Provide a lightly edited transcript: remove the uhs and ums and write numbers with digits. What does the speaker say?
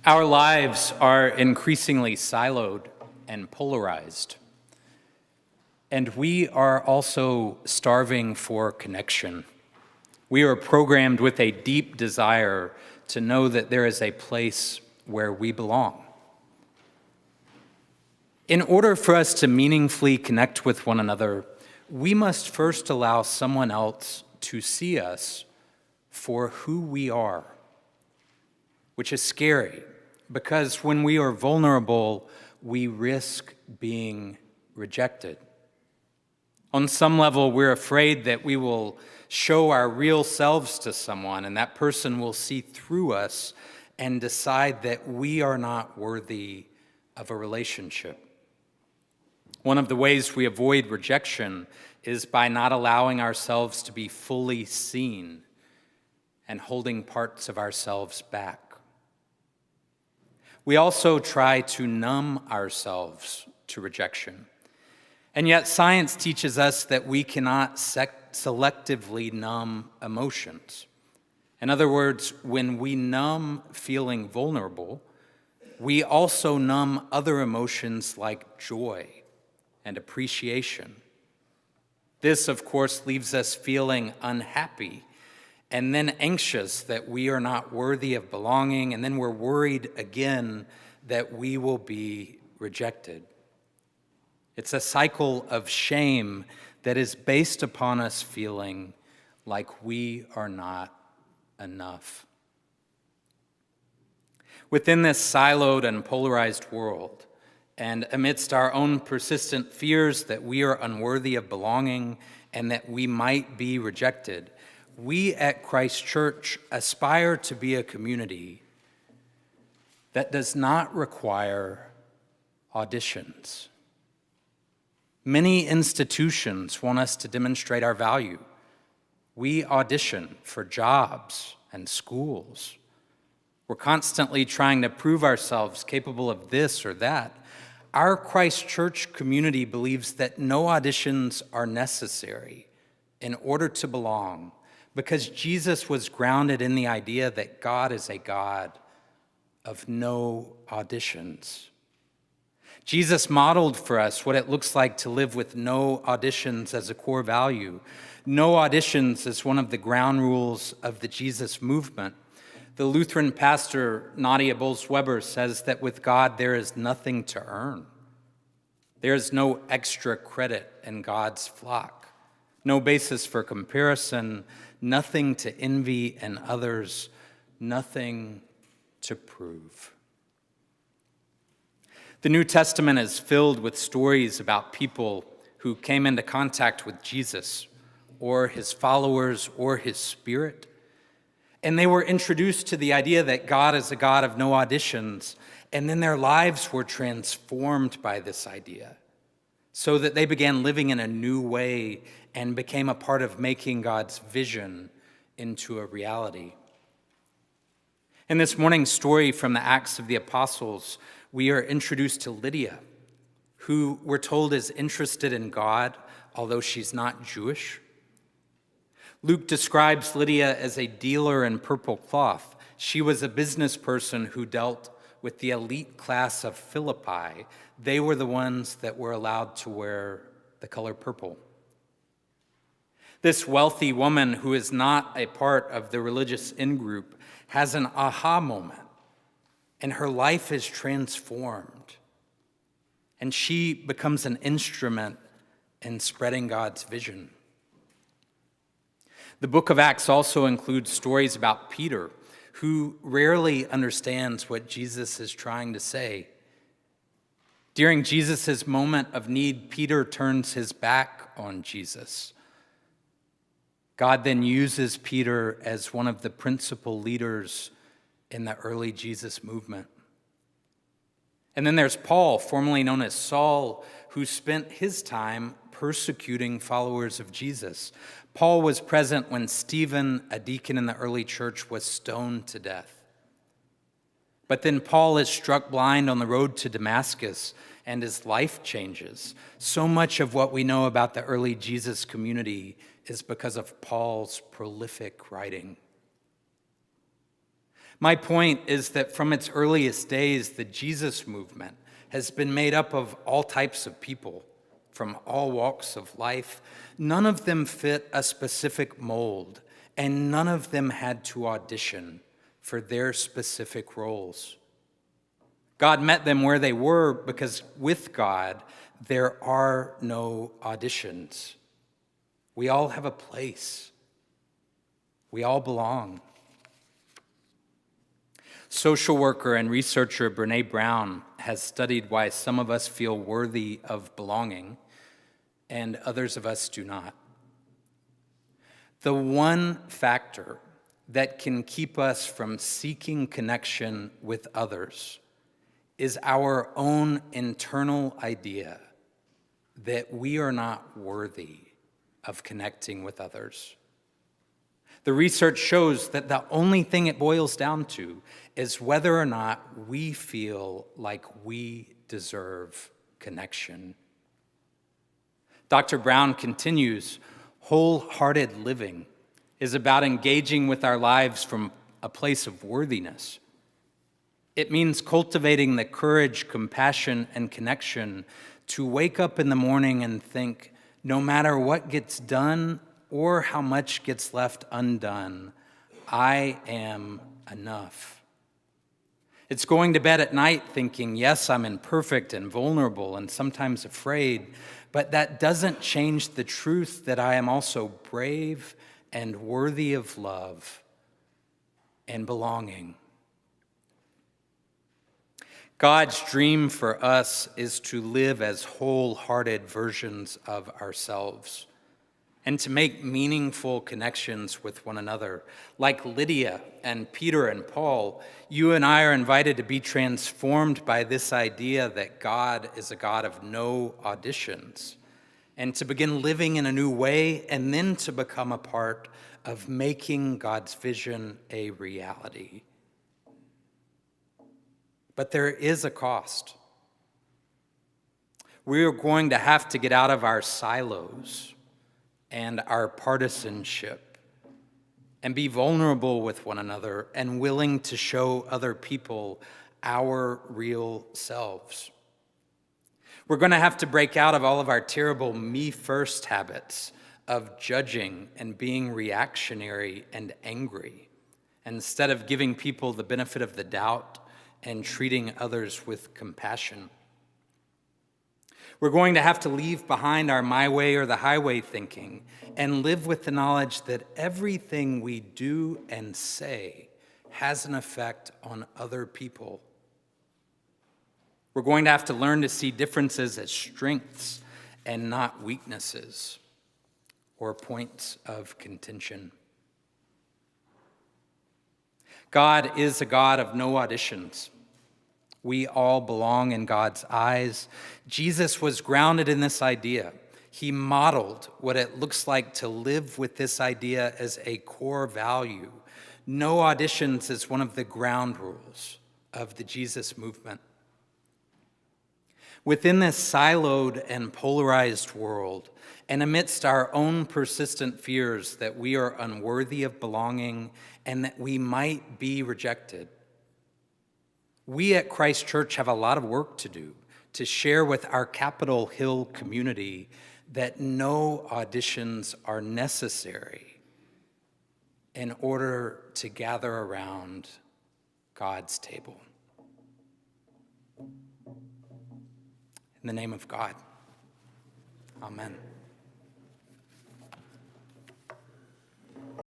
Our lives are increasingly siloed and polarized, and we are also starving for connection. We are programmed with a deep desire to know that there is a place where we belong. In order for us to meaningfully connect with one another, we must first allow someone else to see us for who we are, which is scary because when we are vulnerable, we risk being rejected. On some level, we're afraid that we will show our real selves to someone and that person will see through us and decide that we are not worthy of a relationship. One of the ways we avoid rejection is by not allowing ourselves to be fully seen and holding parts of ourselves back. We also try to numb ourselves to rejection. And yet science teaches us that we cannot selectively numb emotions. In other words, when we numb feeling vulnerable, we also numb other emotions like joy and appreciation. This, of course, leaves us feeling unhappy and then anxious that we are not worthy of belonging, and then we're worried again that we will be rejected. It's a cycle of shame that is based upon us feeling like we are not enough. Within this siloed and polarized world, and amidst our own persistent fears that we are unworthy of belonging and that we might be rejected, we at Christ Church aspire to be a community that does not require auditions. Many institutions want us to demonstrate our value. We audition for jobs and schools. We're constantly trying to prove ourselves capable of this or that. Our Christ Church community believes that no auditions are necessary in order to belong, because Jesus was grounded in the idea that God is a God of no auditions. Jesus modeled for us what it looks like to live with no auditions as a core value. No auditions is one of the ground rules of the Jesus movement. The Lutheran pastor Nadia Bolz-Weber says that with God there is nothing to earn. There is no extra credit in God's flock, no basis for comparison, nothing to envy in others, nothing to prove. The New Testament is filled with stories about people who came into contact with Jesus or his followers or his Spirit, and they were introduced to the idea that God is a God of no auditions, and then their lives were transformed by this idea so that they began living in a new way and became a part of making God's vision into a reality. In this morning's story from the Acts of the Apostles, we are introduced to Lydia, who we're told is interested in God, although she's not Jewish. Luke describes Lydia as a dealer in purple cloth. She was a business person who dealt with the elite class of Philippi. They were the ones that were allowed to wear the color purple. This wealthy woman, who is not a part of the religious in-group, has an aha moment, and her life is transformed, and she becomes an instrument in spreading God's vision. The book of Acts also includes stories about Peter, who rarely understands what Jesus is trying to say. During Jesus' moment of need, Peter turns his back on Jesus. God then uses Peter as one of the principal leaders in the early Jesus movement. And then there's Paul, formerly known as Saul, who spent his time persecuting followers of Jesus. Paul was present when Stephen, a deacon in the early church, was stoned to death. But then Paul is struck blind on the road to Damascus, and his life changes. So much of what we know about the early Jesus community is because of Paul's prolific writing. My point is that from its earliest days, the Jesus movement has been made up of all types of people from all walks of life. None of them fit a specific mold, and none of them had to audition for their specific roles. God met them where they were because with God, there are no auditions. We all have a place. We all belong. Social worker and researcher Brené Brown has studied why some of us feel worthy of belonging and others of us do not. The one factor that can keep us from seeking connection with others is our own internal idea that we are not worthy of connecting with others. The research shows that the only thing it boils down to is whether or not we feel like we deserve connection. Dr. Brown continues, wholehearted living is about engaging with our lives from a place of worthiness. It means cultivating the courage, compassion, and connection to wake up in the morning and think, no matter what gets done or how much gets left undone, I am enough. It's going to bed at night thinking, yes, I'm imperfect and vulnerable and sometimes afraid, but that doesn't change the truth that I am also brave and worthy of love and belonging. God's dream for us is to live as wholehearted versions of ourselves and to make meaningful connections with one another. Like Lydia and Peter and Paul, you and I are invited to be transformed by this idea that God is a God of no auditions, and to begin living in a new way, and then to become a part of making God's vision a reality. But there is a cost. We are going to have to get out of our silos and our partisanship and be vulnerable with one another and willing to show other people our real selves. We're going to have to break out of all of our terrible me-first habits of judging and being reactionary and angry, instead of giving people the benefit of the doubt and treating others with compassion. We're going to have to leave behind our my way or the highway thinking and live with the knowledge that everything we do and say has an effect on other people. We're going to have to learn to see differences as strengths and not weaknesses or points of contention. God is a God of no auditions. We all belong in God's eyes. Jesus was grounded in this idea. He modeled what it looks like to live with this idea as a core value. No auditions is one of the ground rules of the Jesus movement. Within this siloed and polarized world, and amidst our own persistent fears that we are unworthy of belonging and that we might be rejected, we at Christ Church have a lot of work to do to share with our Capitol Hill community that no auditions are necessary in order to gather around God's table. In the name of God, amen.